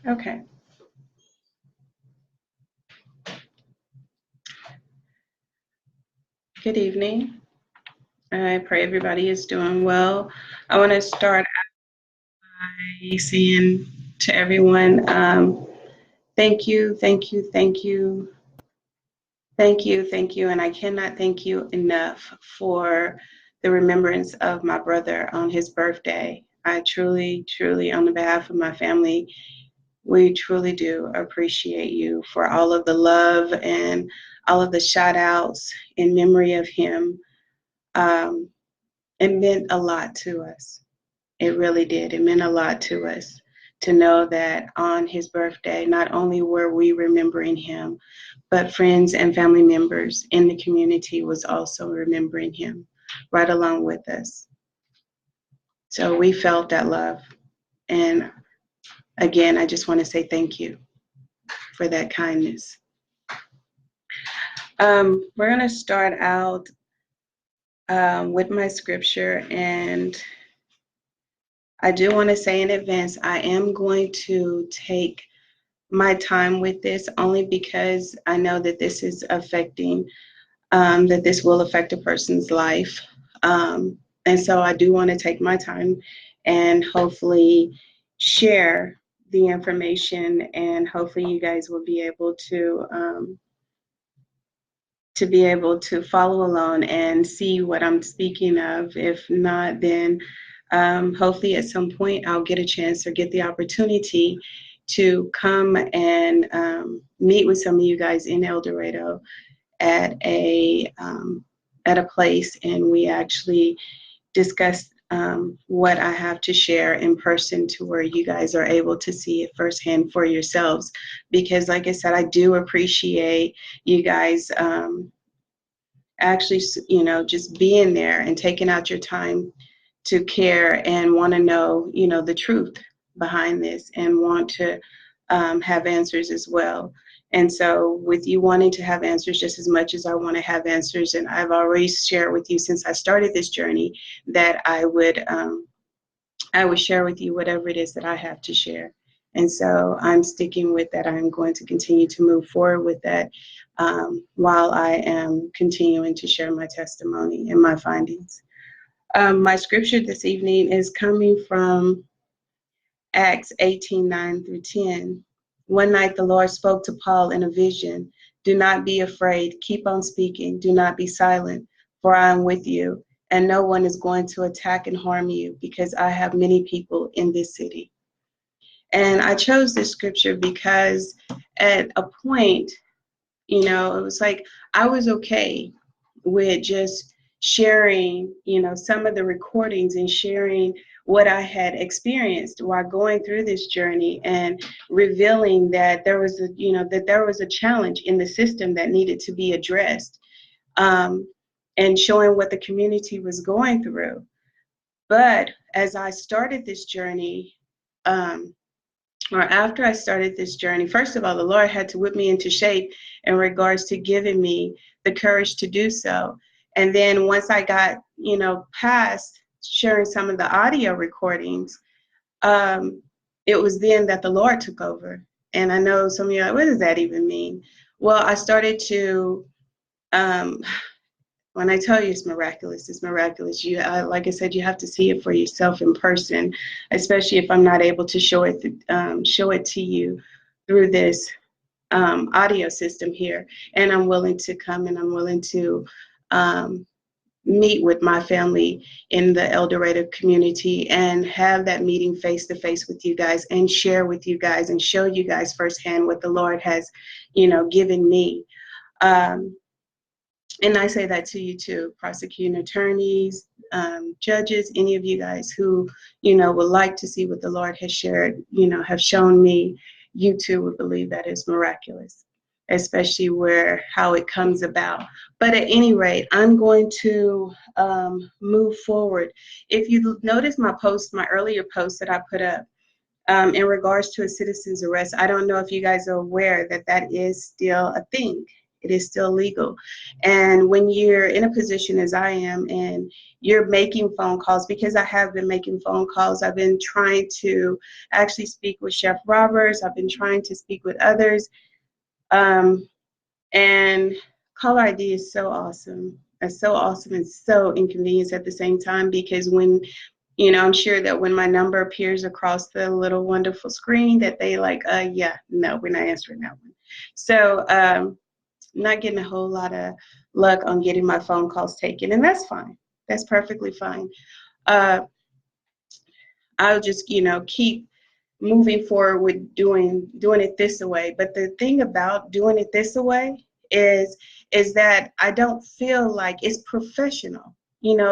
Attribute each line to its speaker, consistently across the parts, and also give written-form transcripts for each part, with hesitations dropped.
Speaker 1: Okay. Good evening. I pray everybody is doing well. I want to start out by saying to everyone, thank you, thank you, thank you, thank you, thank you. And I cannot thank you enough for the remembrance of my brother on his birthday. I truly, truly, on the behalf of my family, we truly do appreciate you for all of the love and all of the shout outs in memory of him. Um, it meant a lot to us. It really did. It meant a lot to us to know that on his birthday, not only were we remembering him, but friends and family members in the community was also remembering him right along with us. So we felt that love. And again, I just want to say thank you for that kindness. We're going to start out with my scripture, and I do want to say in advance, I am going to take my time with this only because I know that this is affecting, that this will affect a person's life. And so I do want to take my time and hopefully share the information, and hopefully you guys will be able to be able to follow along and see what I'm speaking of. If not, then hopefully at some point I'll get a chance or get the opportunity to come and meet with some of you guys in El Dorado at at a place, and we actually discuss what I have to share in person to where you guys are able to see it firsthand for yourselves. Because, like I said, I do appreciate you guys actually, just being there and taking out your time to care and want to know, the truth behind this and want to have answers as well. And so with you wanting to have answers just as much as I want to have answers, and I've already shared with you since I started this journey that I would share with you whatever it is that I have to share. And so I'm sticking with that. I'm going to continue to move forward with that while I am continuing to share my testimony and my findings. My scripture this evening is coming from Acts 18:9 through 10. One night the Lord spoke to Paul in a vision. Do not be afraid. Keep on speaking. Do not be silent, for I am with you, and no one is going to attack and harm you because I have many people in this city. And I chose this scripture because at a point, it was like I was okay with just sharing, some of the recordings and sharing what I had experienced while going through this journey, and revealing that there was a challenge in the system that needed to be addressed, and showing what the community was going through. But as I started this journey, or after I started this journey, first of all, the Lord had to whip me into shape in regards to giving me the courage to do so. And then once I got, past sharing some of the audio recordings, it was then that the Lord took over. And I know some of you are like, what does that even mean? Well, I started to um, when I tell you it's miraculous, it's miraculous. Like I said, you have to see it for yourself in person, especially if I'm not able to show it to you through this audio system here. And I'm willing to come and I'm willing to um, meet with my family in the El Dorado community and have that meeting face to face with you guys and share with you guys and show you guys firsthand what the Lord has, given me. Um, and I say that to you too, prosecuting attorneys, judges, any of you guys who, would like to see what the Lord has shared, have shown me, you too would believe that is miraculous, especially how it comes about. But at any rate, I'm going to move forward. If you notice my earlier post that I put up, in regards to a citizen's arrest, I don't know if you guys are aware that that is still a thing It is still legal. And when you're in a position as I am, and you're making phone calls, because I have been making phone calls, I've been trying to actually speak with Chef Roberts, I've been trying to speak with others. And caller ID is so awesome. It's so awesome and so inconvenient at the same time, because when, I'm sure that when my number appears across the little wonderful screen that they like, yeah, no, we're not answering that one. So not getting a whole lot of luck on getting my phone calls taken, and that's fine. That's perfectly fine. I'll just, keep moving forward with doing it this way. But the thing about doing it this way is that I don't feel like it's professional,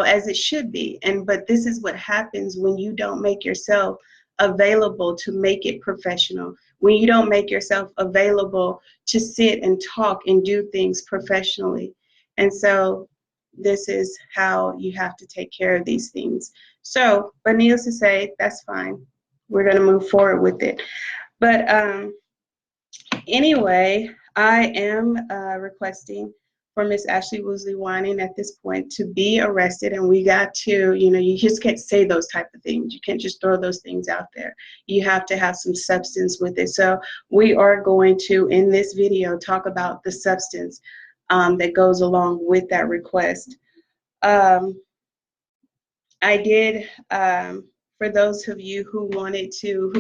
Speaker 1: as it should be. But this is what happens when you don't make yourself available to make it professional, when you don't make yourself available to sit and talk and do things professionally. And so this is how you have to take care of these things. So, but needless to say, that's fine. We're going to move forward with it. But anyway, I am requesting for Miss Ashley Woosley Wining at this point to be arrested, and we got to, you just can't say those type of things. You can't just throw those things out there. You have to have some substance with it. So we are going to, in this video, talk about the substance that goes along with that request. I did, for those of you who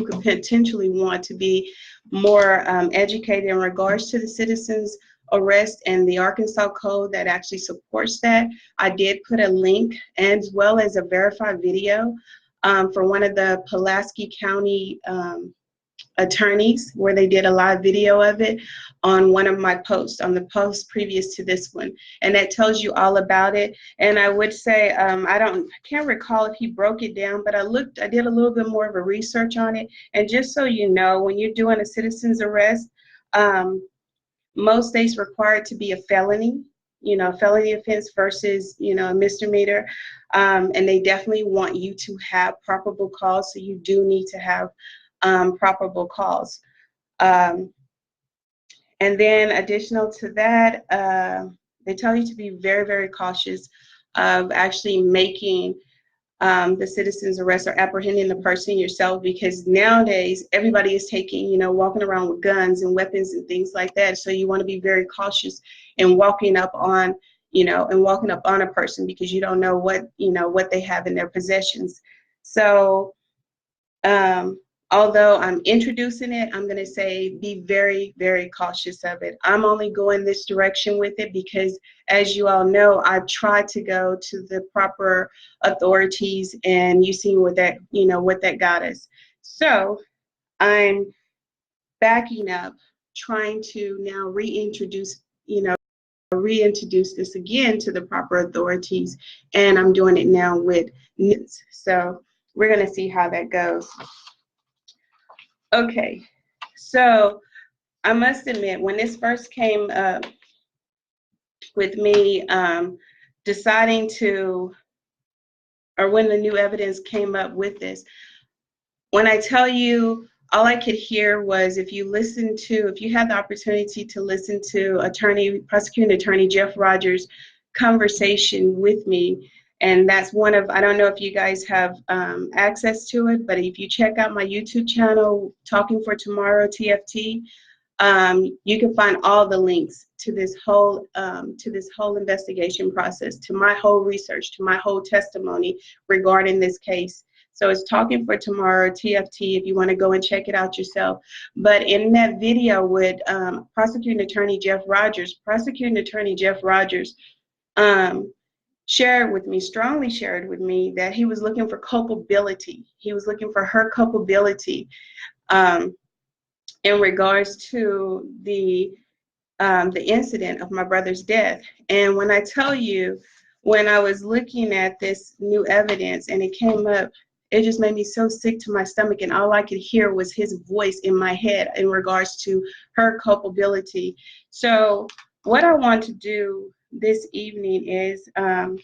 Speaker 1: could potentially want to be more educated in regards to the citizens arrest and the Arkansas code that actually supports that, I did put a link as well as a verified video for one of the Pulaski County attorneys, where they did a live video of it on one of my posts, on the post previous to this one, and that tells you all about it. And I would say, I can't recall if he broke it down, but I did a little bit more of a research on it. And just so you know, when you're doing a citizen's arrest, most states require it to be a felony, felony offense versus, a misdemeanor. And they definitely want you to have probable cause, so you do need to have probable cause. And then additional to that, they tell you to be very, very cautious of actually making the citizen's arrest or apprehending the person yourself, because nowadays everybody is taking, walking around with guns and weapons and things like that. So you want to be very cautious in walking up on, a person, because you don't know what they have in their possessions. So, although I'm introducing it, I'm going to say be very, very cautious of it. I'm only going this direction with it because, as you all know, I've tried to go to the proper authorities, and you've seen what that got us. So I'm backing up, trying to now reintroduce this again to the proper authorities, and I'm doing it now with NITS. So we're going to see how that goes. Okay, so I must admit, when this first came up with me deciding to, or when the new evidence came up with this, when I tell you, all I could hear was, if you had the opportunity to listen to prosecuting attorney Jeff Rogers' conversation with me, and that's one of, I don't know if you guys have access to it, but if you check out my YouTube channel, Talking for Tomorrow TFT, you can find all the links to this whole investigation process, to my whole research, to my whole testimony regarding this case. So it's Talking for Tomorrow TFT if you want to go and check it out yourself. But in that video with prosecuting attorney Jeff Rogers, strongly shared with me that he was looking for culpability. He was looking for her culpability in regards to the incident of my brother's death. And when I tell you, when I was looking at this new evidence and it came up, it just made me so sick to my stomach, and all I could hear was his voice in my head in regards to her culpability. So what I want to do this evening is I'm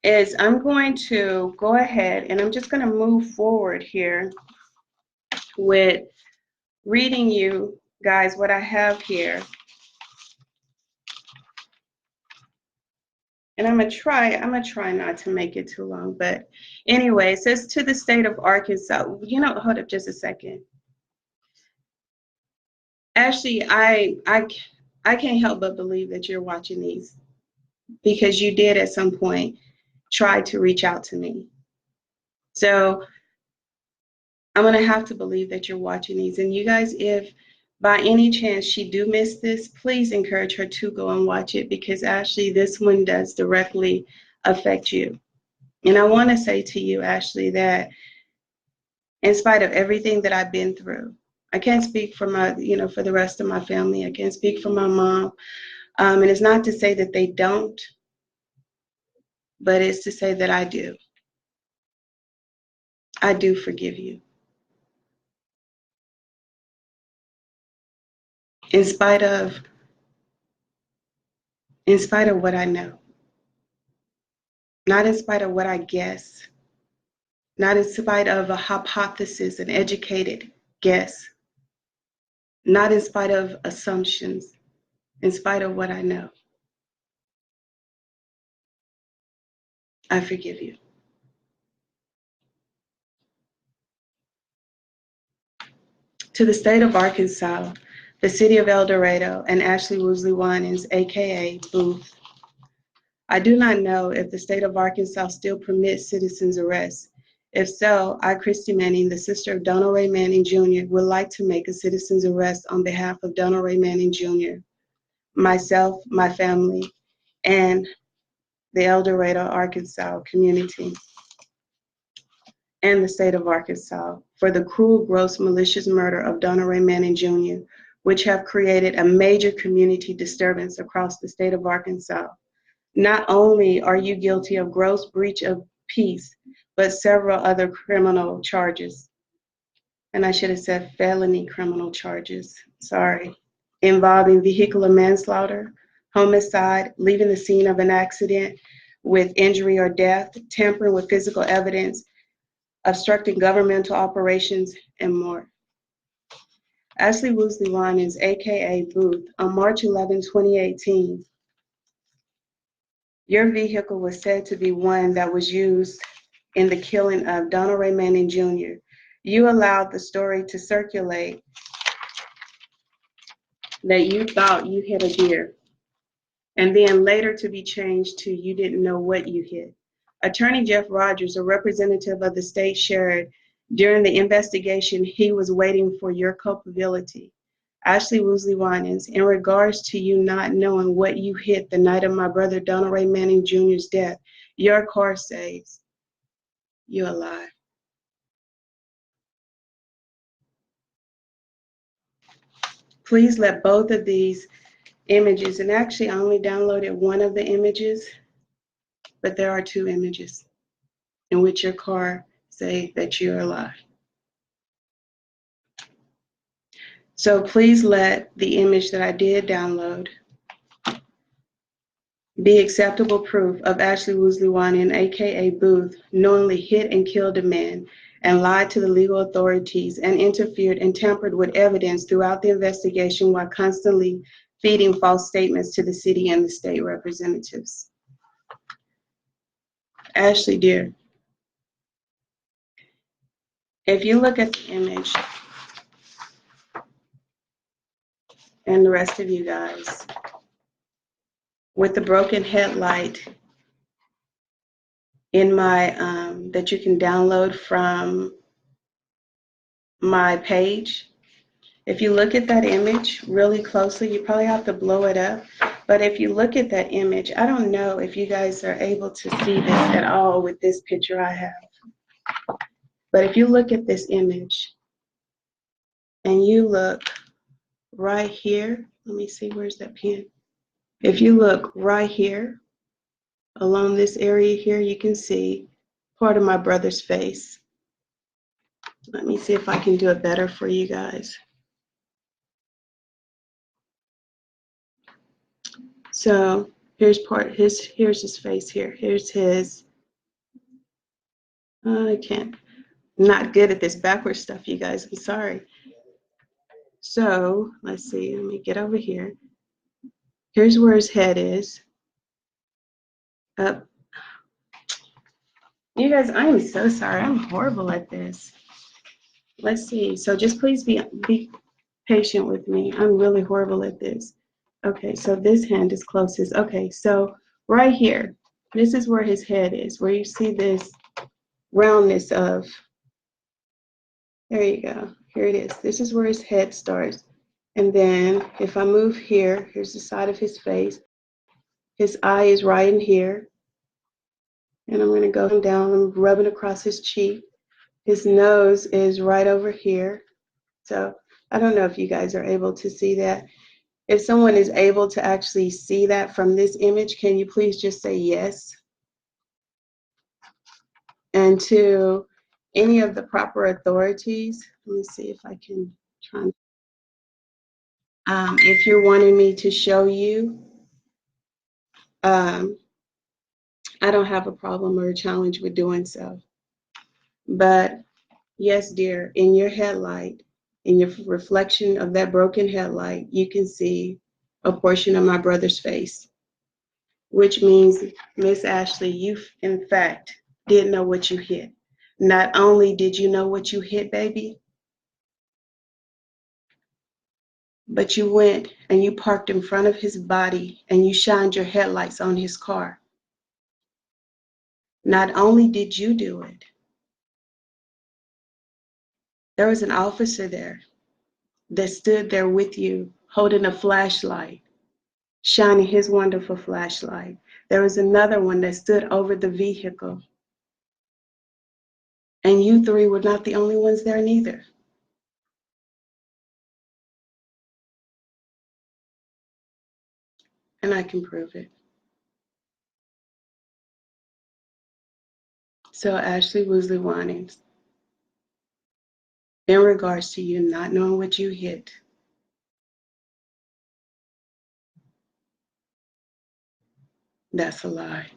Speaker 1: going to go ahead, and I'm just going to move forward here with reading you guys what I have here. And I'm gonna try not to make it too long. But anyway, it says to the state of Arkansas. Hold up just a second. Ashley, I can't help but believe that you're watching these because you did at some point try to reach out to me. So I'm gonna have to believe that you're watching these. And you guys, if by any chance she do miss this, please encourage her to go and watch it because Ashley, this one does directly affect you. And I want to say to you, Ashley, that in spite of everything that I've been through, I can't speak for for the rest of my family. I can't speak for my mom. And it's not to say that they don't, but it's to say that I do. I do forgive you. In spite of what I know, not in spite of what I guess, not in spite of a hypothesis, an educated guess, not in spite of assumptions, in spite of what I know, I forgive you. To the state of Arkansas, the city of El Dorado, and Ashley Woosley Winans, aka Booth. I do not know if the state of Arkansas still permits citizens arrest. If so, I, Christy Manning, the sister of Donald Ray Manning Jr., would like to make a citizen's arrest on behalf of Donald Ray Manning Jr., myself, my family, and the El Dorado, Arkansas community and the state of Arkansas for the cruel, gross, malicious murder of Donald Ray Manning Jr., which have created a major community disturbance across the state of Arkansas. Not only are you guilty of gross breach of peace, but several other criminal charges. And I should have said felony criminal charges, sorry, involving vehicular manslaughter, homicide, leaving the scene of an accident with injury or death, tampering with physical evidence, obstructing governmental operations, and more. Ashley Woosley Winans, aka Booth, on March 11, 2018, your vehicle was said to be one that was used in the killing of Donald Ray Manning Jr. You allowed the story to circulate that you thought you hit a deer, and then later to be changed to you didn't know what you hit. Attorney Jeff Rogers, a representative of the state, shared during the investigation he was waiting for your culpability. Ashley Woosley Winans, in regards to you not knowing what you hit the night of my brother Donald Ray Manning Jr.'s death, your car says you're alive. Please let both of these images, and actually I only downloaded one of the images, but there are two images in which your car say that you're alive. So please let the image that I did download be acceptable proof of Ashley Woosley Winans, aka Booth, knowingly hit and killed a man and lied to the legal authorities and interfered and tampered with evidence throughout the investigation while constantly feeding false statements to the city and the state representatives. Ashley, dear, if you look at the image, and the rest of you guys, with the broken headlight in my, that you can download from my page. If you look at that image really closely, you probably have to blow it up. But if you look at that image, I don't know if you guys are able to see this at all with this picture I have. But if you look at this image and you look right here, let me see, where's that pen? If you look right here, along this area here, you can see part of my brother's face. Let me see if I can do it better for you guys. So here's here's his face here. Here's his, I can't, I'm not good at this backward stuff, you guys, I'm sorry. So let's see, let me get over here. Here's where his head is. up. You guys, I am so sorry. I'm horrible at this. Let's see. So just please be patient with me. I'm really horrible at this. Okay, so this hand is closest. Okay, so right here, this is where his head is, where you see this roundness of, there you go. Here it is. This is where his head starts. And then if I move here, here's the side of his face. His eye is right in here. And I'm going to go down. I'm rubbing across his cheek. His nose is right over here. So I don't know if you guys are able to see that. If someone is able to actually see that from this image, can you please just say yes? And to any of the proper authorities, let me see if I can try. If you're wanting me to show you, I don't have a problem or a challenge with doing so. But yes, dear, in your headlight, in your reflection of that broken headlight, you can see a portion of my brother's face, which means, Miss Ashley, you in fact didn't know what you hit. Not only did you know what you hit, baby, but you went and you parked in front of his body and you shined your headlights on his car. Not only did you do it, there was an officer there that stood there with you holding a flashlight, shining his wonderful flashlight. There was another one that stood over the vehicle. And you three were not the only ones there neither. And I can prove it. So Ashley Woosley Wannings, in regards to you not knowing what you hit, that's a lie.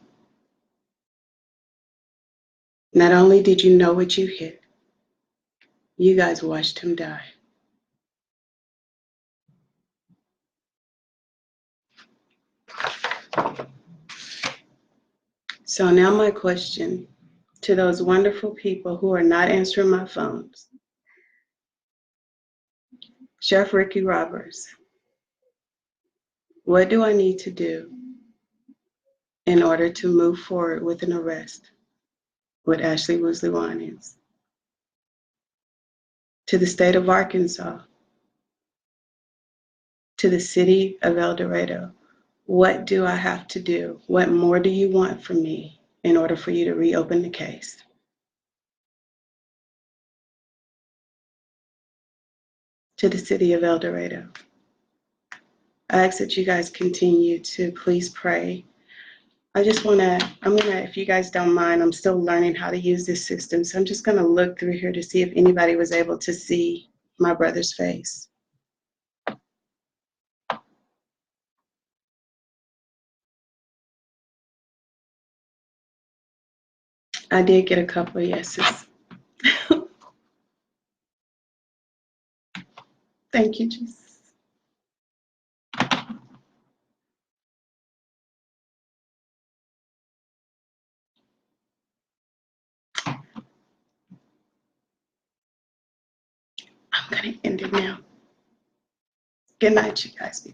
Speaker 1: Not only did you know what you hit, you guys watched him die. So now my question to those wonderful people who are not answering my phones. Chef Ricky Roberts, what do I need to do in order to move forward with an arrest with Ashley Woosley Wannings? To the state of Arkansas, to the city of El Dorado, what do I have to do? What more do you want from me in order for you to reopen the case? To the city of El Dorado, I ask that you guys continue to please pray. I'm gonna, if you guys don't mind, I'm still learning how to use this system. So I'm just gonna look through here to see if anybody was able to see my brother's face. I did get a couple of yeses. Thank you, Jesus. I'm gonna end it now. Good night, you guys.